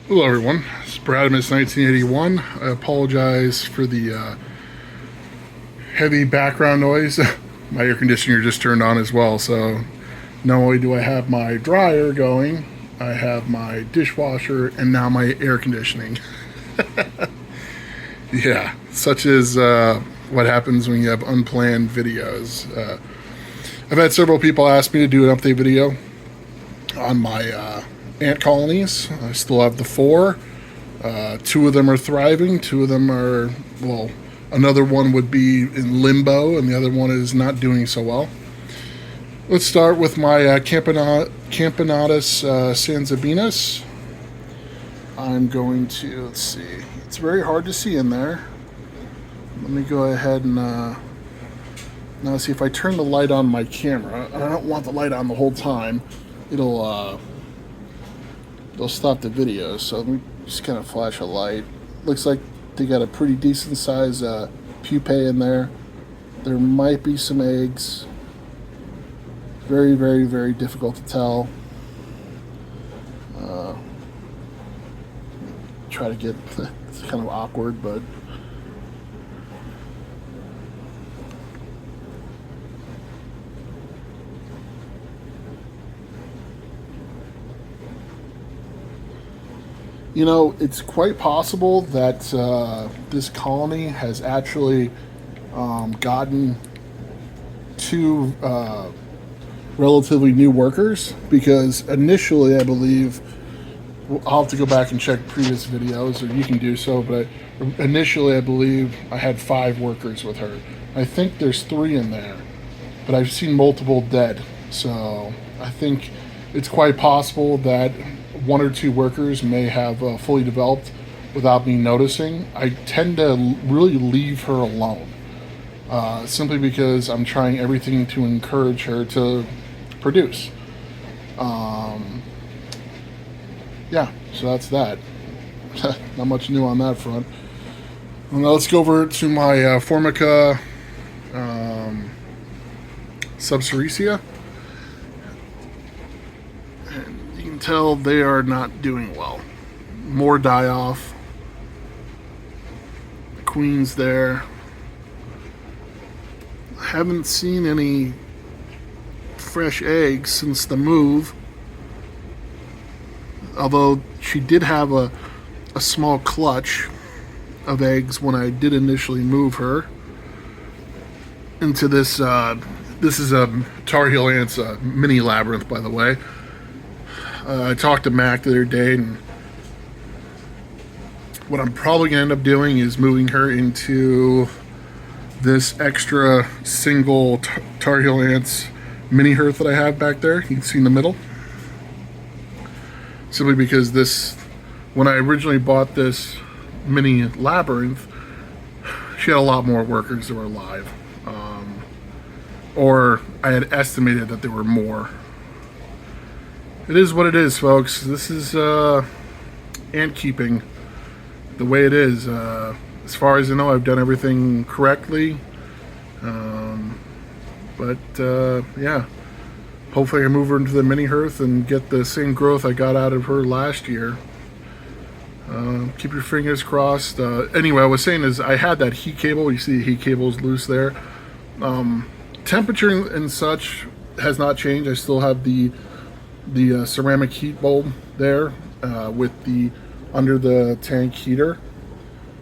Hello everyone, it's barbatus 1981. I apologize for the heavy background noise. My air conditioner just turned on as well, so not only do I have my dryer going, I have my dishwasher and now my air conditioning. Yeah, such is what happens when you have unplanned videos. I've had several people ask me to do an update video on my ant colonies. I still have the 4. 2 of them are thriving. 2 of them are, well, another one would be in limbo, and the other one is not doing so well. Let's start with my Camponotus sansabeanus. I'm going to, let's see, it's very hard to see in there. Let me go ahead and now see if I turn the light on my camera. I don't want the light on the whole time. It'll stop the video, so let me just kind of flash a light. Looks like they got a pretty decent size pupae in there. There might be some eggs. Very, very, very difficult to tell. Try to get, it's kind of awkward, but you know, it's quite possible that this colony has actually gotten 2 relatively new workers, because initially I believe, I'll have to go back and check previous videos, or you can do so, but initially I believe I had 5 workers with her. I think there's 3 in there, but I've seen multiple dead, so I think it's quite possible that 1 or 2 workers may have fully developed without me noticing. I tend to really leave her alone, simply because I'm trying everything to encourage her to produce. Yeah, so that's that. Not much new on that front. Well, now let's go over to my Formica subsericea. And you can tell they are not doing well. More die off. The queen's there. I haven't seen any fresh eggs since the move. Although she did have a small clutch of eggs when I did initially move her into this. This is a Tar Heel Ants mini labyrinth, by the way. I talked to Mac the other day, and what I'm probably going to end up doing is moving her into this extra single Tar Heel Ants mini hearth that I have back there. You can see in the middle. Simply because this, when I originally bought this mini labyrinth, she had a lot more workers that were alive. Or I had estimated that there were more. It is what it is, folks. This is ant keeping the way it is. As far as I know, I've done everything correctly. Yeah. Hopefully I can move her into the mini hearth and get the same growth I got out of her last year. Keep your fingers crossed. Anyway, I was saying is I had that heat cable. You see the heat cable's loose there. Temperature and such has not changed. I still have the ceramic heat bulb there with the under the tank heater,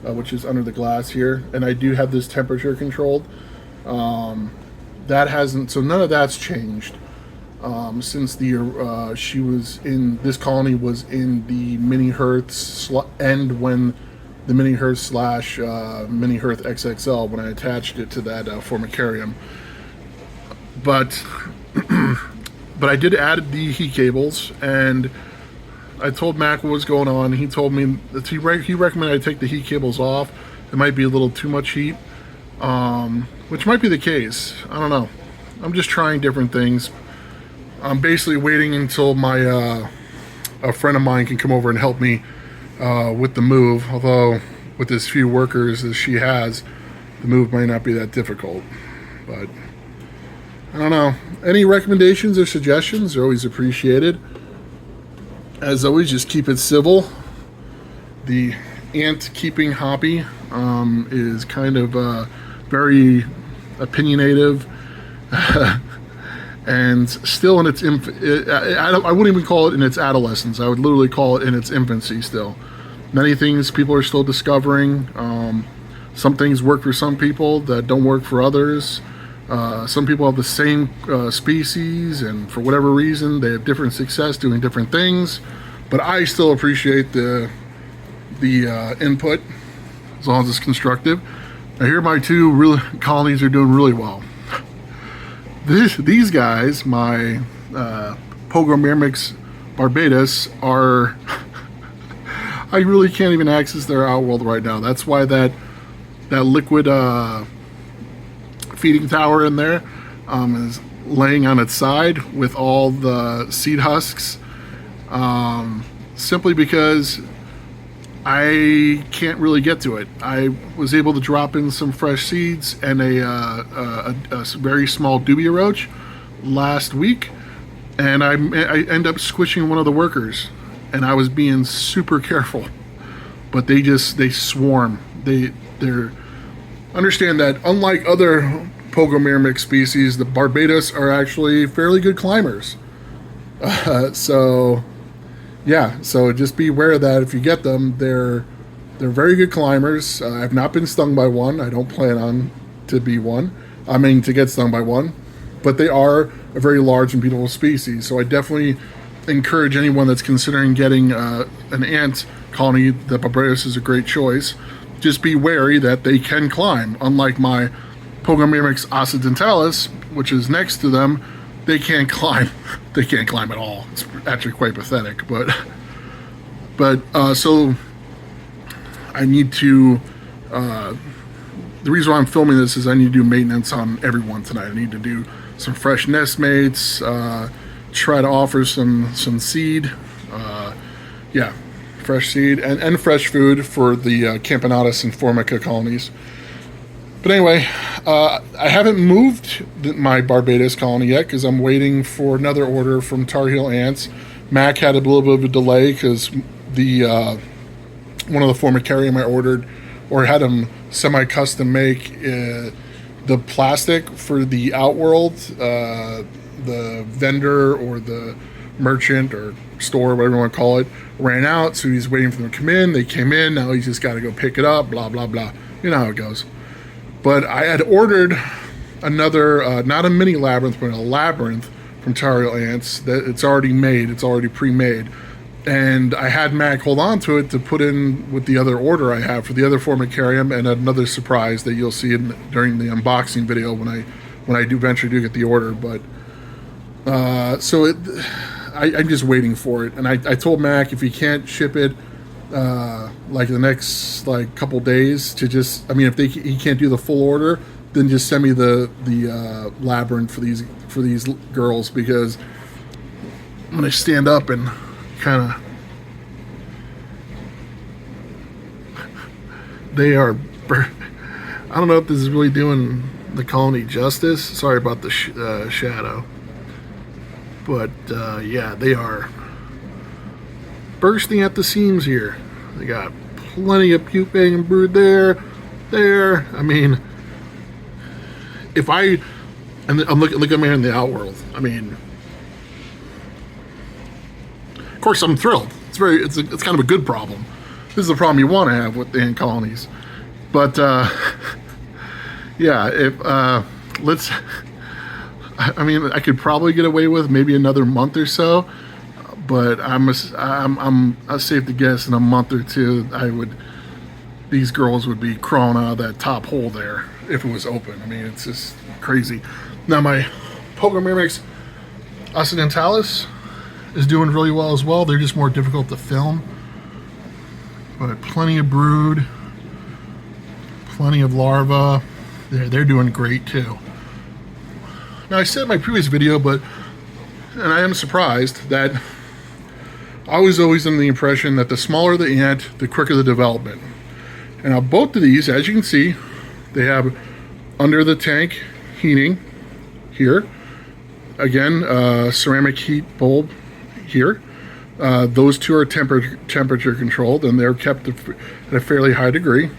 which is under the glass here. And I do have this temperature controlled. That hasn't, so none of that's changed. Since the she was in, this colony was in the mini hearth end when the mini hearth slash mini hearth XXL, when I attached it to that formicarium. But I did add the heat cables, and I told Mac what was going on. He told me that he recommended I take the heat cables off. It might be a little too much heat, which might be the case. I don't know. I'm just trying different things. I'm basically waiting until my a friend of mine can come over and help me with the move. Although with as few workers as she has, the move might not be that difficult. But I don't know. Any recommendations or suggestions are always appreciated. As always, just keep it civil. the ant keeping hobby is kind of very opinionative and still in its I wouldn't even call it in its adolescence. I would literally call it in its infancy still. Many things people are still discovering. Some things work for some people that don't work for others. Some people have the same species, and for whatever reason they have different success doing different things. But I still appreciate the input, as long as it's constructive. Now here my two colonies are doing really well. These guys, my Pogonomyrmex barbatus, are I really can't even access their outworld right now. That's why that liquid feeding tower in there is laying on its side with all the seed husks, simply because I can't really get to it. I was able to drop in some fresh seeds and a very small dubia roach last week, and I end up squishing one of the workers, and I was being super careful, but they swarm. They're understand that unlike other Pogonomyrmex species, the barbatus are actually fairly good climbers. So just be aware of that if you get them. They're very good climbers. I've not been stung by one. I don't plan on to get stung by one, but they are a very large and beautiful species. So I definitely encourage anyone that's considering getting an ant colony. The barbatus is a great choice. Just be wary that they can climb. Unlike my Pogonomyrmex occidentalis, which is next to them, they can't climb. They can't climb at all. It's actually quite pathetic. But so I need to. The reason why I'm filming this is I need to do maintenance on everyone tonight. I need to do some fresh nest mates. Try to offer some seed. Fresh seed and fresh food for the Camponotus and Formica colonies. But anyway, I haven't moved my barbatus colony yet because I'm waiting for another order from Tar Heel Ants. Mac had a little bit of a delay because the one of the Formicarium I ordered, or had them semi-custom make the plastic for the outworld. The vendor or the merchant or store, whatever you want to call it, ran out, so he's waiting for them to come in. They came in, now he's just got to go pick it up, blah blah blah. You know how it goes. But I had ordered another not a mini labyrinth, but a labyrinth from Tar Heel Ants that it's already made, it's already pre-made, and I had Mac hold on to it to put in with the other order I have for the other Formicarium, and another surprise that you'll see during the unboxing video when I eventually do get the order. But I'm just waiting for it, and I told Mac if he can't ship it like the next couple days, to just, if he can't do the full order, then just send me the labyrinth for these girls, because when I stand up and kind of they are I don't know if this is really doing the colony justice. Sorry about the shadow. But yeah, they are bursting at the seams here. They got plenty of pupae and brood there. If I, and I'm look at me in the outworld. Of course I'm thrilled. It's kind of a good problem. This is the problem you want to have with the ant colonies. But yeah, I could probably get away with maybe another month or so, but I'm safe to guess in a month or two these girls would be crawling out of that top hole there if it was open. It's just crazy. Now my Pogonomyrmex occidentalis is doing really well as well. They're just more difficult to film, but plenty of brood, plenty of larvae. They're doing great too. Now I said in my previous video, and I am surprised that I was always under the impression that the smaller the ant, the quicker the development. And now both of these, as you can see, they have under the tank heating here. Again, ceramic heat bulb here. Those two are temperature controlled, and they're kept at a fairly high degree.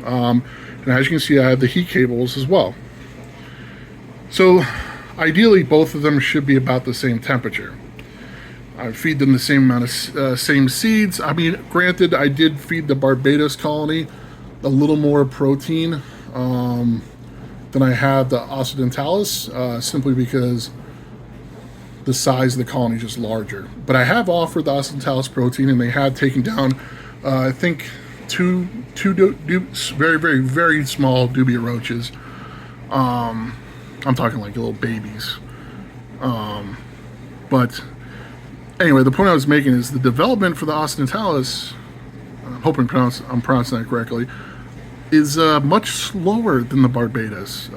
And as you can see, I have the heat cables as well. So ideally, both of them should be about the same temperature. I feed them the same amount of same seeds. I mean, granted, I did feed the barbatus colony a little more protein than I have the occidentalis, simply because the size of the colony is just larger. But I have offered the occidentalis protein, and they have taken down, I think, two very, very, very small dubia roaches. I'm talking like little babies. But anyway, the point I was making is the development for the occidentalis, I'm hoping I'm pronouncing that correctly, is much slower than the barbatus.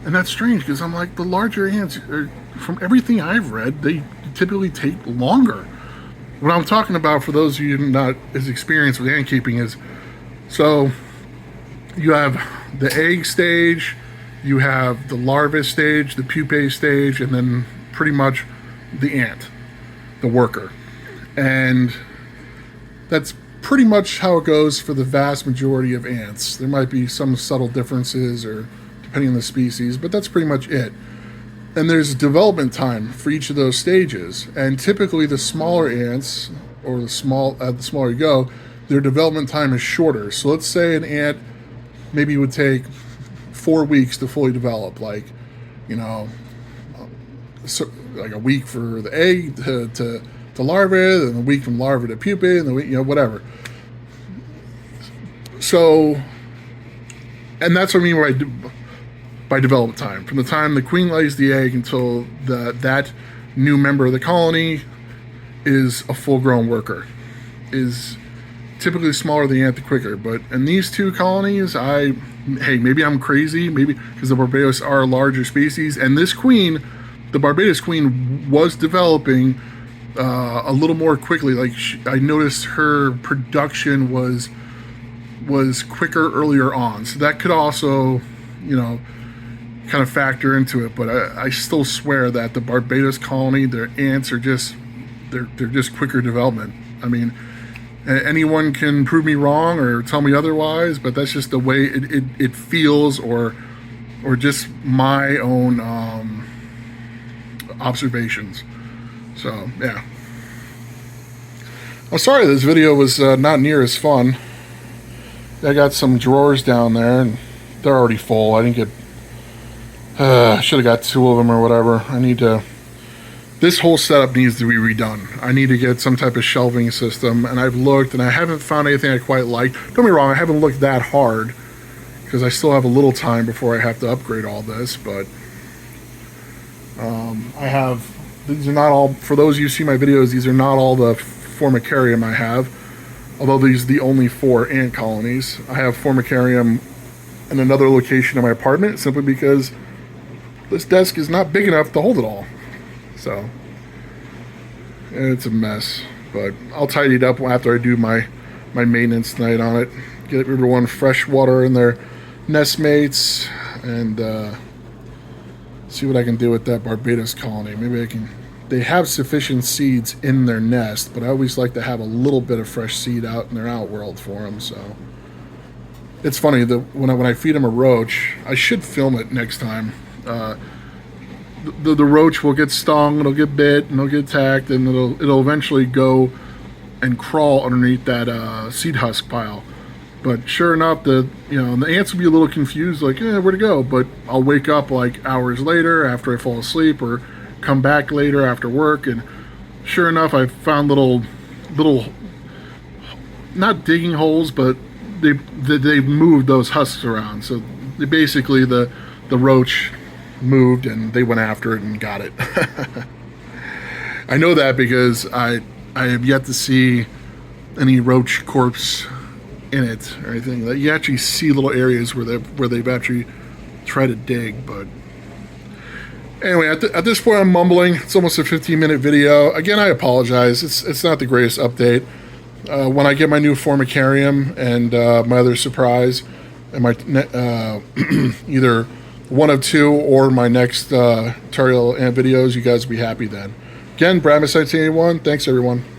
And that's strange, because I'm like, the larger ants, from everything I've read, they typically take longer. What I'm talking about, for those of you not as experienced with ant keeping, is, so you have the egg stage, you have the larvae stage, the pupae stage, and then pretty much the ant, the worker. And that's pretty much how it goes for the vast majority of ants. There might be some subtle differences, or depending on the species, but that's pretty much it. And there's development time for each of those stages. And typically the smaller ants, or the smaller you go, their development time is shorter. So let's say an ant maybe would take 4 weeks to fully develop, like, you know, so like a week for the egg to larvae, then a week from larvae to pupae, and the week, you know, whatever. So, and that's what I mean by development time. From the time the queen lays the egg until that new member of the colony is a full-grown worker, is typically smaller the ant, the quicker. But in these two colonies, hey, maybe I'm crazy, maybe because the barbatus are a larger species, and this queen, the barbatus queen, was developing a little more quickly. Like, I noticed her production was quicker earlier on, so that could also, you know, kind of factor into it. But I still swear that the barbatus colony, their ants are just, they're just quicker development. I mean, anyone can prove me wrong or tell me otherwise, but that's just the way it feels, or just my own observations. So yeah, I'm sorry this video was not near as fun. I got some drawers down there, and they're already full. I didn't get, should have got 2 of them or whatever. This whole setup needs to be redone. I need to get some type of shelving system, and I've looked, and I haven't found anything I quite like. Don't get me wrong, I haven't looked that hard, because I still have a little time before I have to upgrade all this, but these are not all, for those of you who see my videos, these are not all the Formicarium I have, although these are the only 4 ant colonies. I have Formicarium in another location in my apartment, simply because this desk is not big enough to hold it all. So it's a mess, but I'll tidy it up after I do my maintenance tonight on it. Get everyone fresh water in their nest mates, and see what I can do with that barbatus colony. Maybe I can. They have sufficient seeds in their nest, but I always like to have a little bit of fresh seed out in their outworld for them. So it's funny that when I feed them a roach, I should film it next time. The roach will get stung, it'll get bit, and it'll get attacked, and it'll eventually go and crawl underneath that seed husk pile. But sure enough, the ants will be a little confused, like, where'd it go? But I'll wake up like hours later after I fall asleep, or come back later after work, and sure enough, I found little, not digging holes, but they've moved those husks around. So they basically, the roach moved and they went after it and got it. I know that because I have yet to see any roach corpse in it or anything. Like, you actually see little areas where they've actually tried to dig. But anyway, at this point I'm mumbling. It's almost a 15-minute video. Again, I apologize. It's not the greatest update. When I get my new Formicarium and my other surprise, and my either one of 2 or my next tutorial and videos, you guys will be happy then. Bye. Again, Brad 1981. Thanks, everyone.